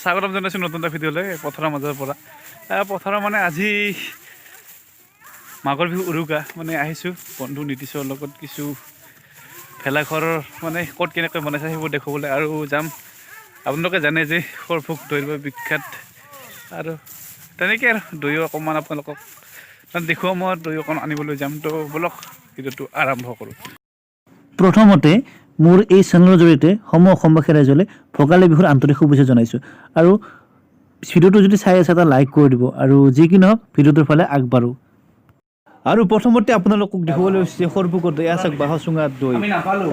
স্বাগতম জনাইছোঁ নতুন এটা ভিডিঅ'লৈ পথাৰৰ মাজৰ পৰা পথাৰৰ মানে আজি মাঘৰ বিহু উৰুকা মানে আহিছোঁ বন্ধু নীতিশৰ লগত কিছু ভেলাঘৰৰ মানে ক'ত কেনেকৈ বনাইছে সেইবোৰ দেখুৱাবলৈ আৰু যাম আপোনালোকে জানে যে সৰভোগ দৈৰ বাবে বিখ্যাত আৰু তেনেকৈ আৰু দৈও অকণমান আপোনালোকক দেখুৱাম মই দৈ অকণ আনিবলৈ যাম তো ব'লক ভিডিঅ'টো আৰম্ভ কৰোঁ। প্ৰথমতে মোৰ এই চেনেলৰ জৰিয়তে অসমবাসী ৰাইজলৈ ভোগালী বিহুৰ আন্তৰিক শুভেচ্ছা জনাইছোঁ আৰু ভিডিঅ'টো যদি চাই আছে এটা লাইক কৰি দিব আৰু যি কি নহওক ভিডিঅ'টোৰ ফালে আগবাঢ়ো। আৰু প্ৰথমতে আপোনালোকক দেখিবলৈ হৈছে সৰভোগৰ দৈ আছে বাঁহৰ চুঙাত দৈ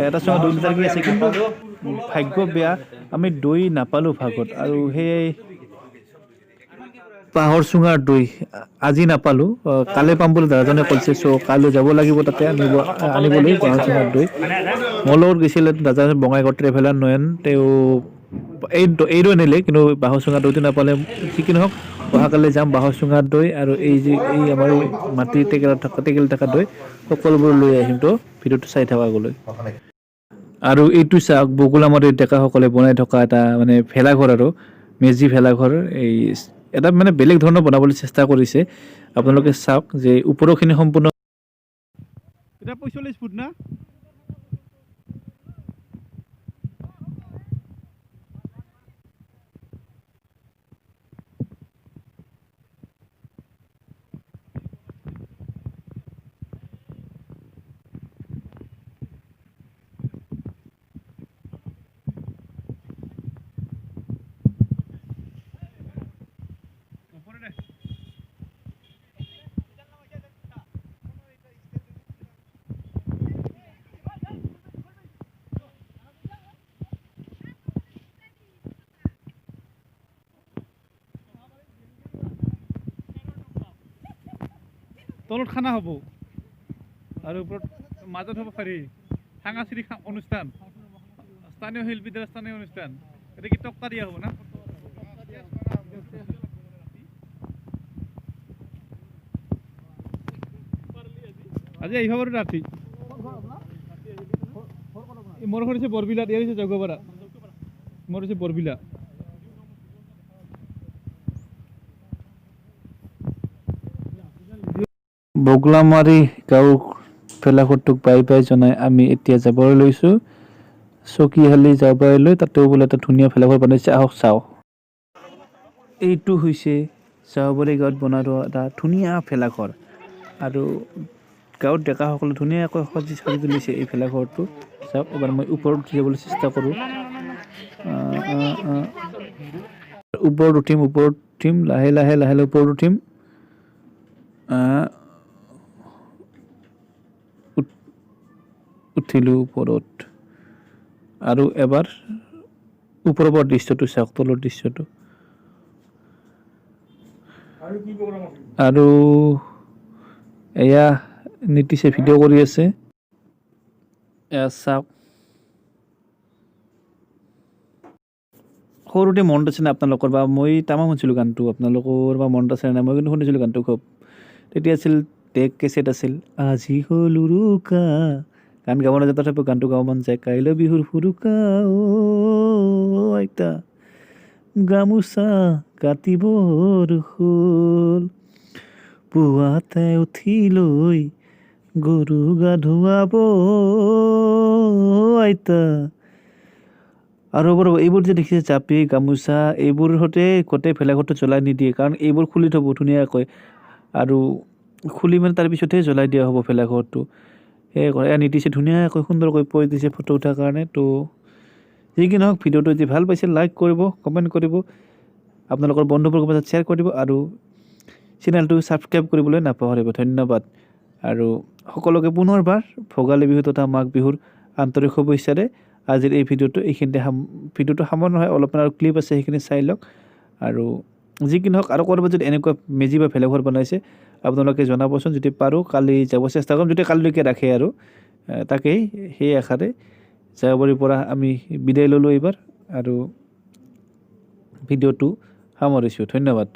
এটা চুঙা 2 লিটাৰ কি আছে কিন্তু ভাগ্য বেয়া আমি দৈ নাপালোঁ ভাগত আৰু সেই বাঁহৰ চুঙাৰ দৈ আজি নাপালোঁ কালি পাম বুলি দাদাজনে কৈছে চ' কাইলৈ যাব লাগিব তাতে আনিবলৈ বাঁহৰ চুঙাৰ দৈ মোৰ লগত গৈছিলে দাদাজনে বঙাইগাঁও ট্ৰেভেলাৰ নয়ন তেওঁ এই দৈ আনিলে কিন্তু বাঁহৰ চুঙাৰ দৈটো নাপালে যি কি নহওক অহাকালি যাম বাঁহৰ চুঙাৰ দৈ আৰু এই আমাৰ মাটিৰ টেকেল থকা দৈ সকলোবোৰ লৈ আহিম তো ভিডিঅ'টো চাই থকা গ'লৈ। আৰু এইটো চাওক বকুলামাৰী ডেকাসকলে বনাই থকা এটা মানে ভেলাঘৰ আৰু মেজি ভেলাঘৰ এই এটা মানে বেলেগ ধৰণৰ বনাবলৈ চেষ্টা কৰিছে আপোনালোকে চাওক যে ওপৰৰখিনি সম্পূৰ্ণ এটা 45 ফুট না তলত খানা হ'ব আৰু ওপৰত মাজত হ'ব পাৰি সাংস্কৃতিক অনুষ্ঠান স্থানীয় শিল্পীদের স্থানীয় অনুষ্ঠান এটা কি টক্কা দিয়া হ'ব না আজি আহিব পাৰোঁ ৰাতি মোৰ ঘৰ হৈছে বৰবিলা ইয়াৰ হৈছে জগপাৰা মোৰ হৈছে বৰবিলা বগলামাৰী গাঁৱৰ ভেলাঘৰটোক বাই বাই জনাই আমি এতিয়া যাবলৈ লৈছোঁ চকীহালি যাবলৈ তাতেও বোলে এটা ধুনীয়া ভেলাঘৰ বনাইছে আহক চাওঁ। এইটো হৈছে চাহবাৰী গাঁৱত বনাই থোৱা এটা ধুনীয়া ভেলাঘৰ আৰু গাঁৱত ডেকাসকলে ধুনীয়াকৈ সাজি তুলিছে এই ভেলাঘৰটো চাওক এবাৰ মই ওপৰত উঠি যাবলৈ চেষ্টা কৰোঁ ওপৰত উঠিম লাহে লাহে ওপৰত উঠিম উঠিলোঁ ওপৰত আৰু এবাৰ ওপৰৰ পৰা দৃশ্যটো চাওক তলৰ দৃশ্যটো আৰু এয়া নীতিশে ভিডিঅ' কৰি আছে এয়া চাওক সৰুতে মনত আছে নে আপোনালোকৰ বা মই তামাম শুনিছিলোঁ গানটো আপোনালোকৰ বা মনত আছে নাই মই কিন্তু শুনিছিলোঁ গানটো খুব তেতিয়া আছিল টেক কেছেট আছিল আজি হ'ল উৰুকা গান গাব নাযায় তথাপিও গানটো গাব মন যায় কাইলৈ বিহুৰ ফুৰুকা অ' আইতা গামোচা কাটিবৰ হ'ল পুৱাতে উঠি লৈ গৰু গা ধুৱাব আইতা আৰু এইবোৰ যে দেখিছে জাপি গামোচা এইবোৰ সৈতে গোটেই ভেলাঘৰটো জ্বলাই নিদিয়ে কাৰণ এইবোৰ খুলি থ'ব ধুনীয়াকৈ আৰু খুলি মানে তাৰপিছতহে জ্বলাই দিয়া হ'ব ভেলাঘৰটো সেয়ে কৰে এয়া নীতিশে ধুনীয়াকৈ সুন্দৰকৈ পৰি দিছে ফটো উঠাৰ কাৰণে তো যি কি নহওক ভিডিঅ'টো যদি ভাল পাইছে লাইক কৰিব কমেণ্ট কৰিব আপোনালোকৰ বন্ধুবৰ্গৰ মাজত শ্বেয়াৰ কৰি দিব আৰু চেনেলটো ছাবস্ক্ৰাইব কৰিবলৈ নাপাহৰিব ধন্যবাদ আৰু সকলোকে পুনৰবাৰ ভোগালী বিহু তথা মাঘ বিহুৰ আন্তৰিক শুভেচ্ছাৰে আজিৰ এই এইখিনিতে ভিডিঅ'টো সামৰণি নহয় অলপমান আৰু ক্লিপ আছে সেইখিনি চাই লওক আৰু যি কি নহওক আৰু ক'ৰবাত যদি এনেকুৱা মেজি বা ভেলাঘৰ বনাইছে আপোনালোকে জনাবচোন যদি পাৰোঁ কালি যাব চেষ্টা কৰিম যদি কালিলৈকে ৰাখে আৰু তাকেই সেই আশাৰে জাবাৰীৰ পৰা আমি বিদায় ল'লোঁ এইবাৰ আৰু ভিডিঅ'টো সামৰিছোঁ ধন্যবাদ।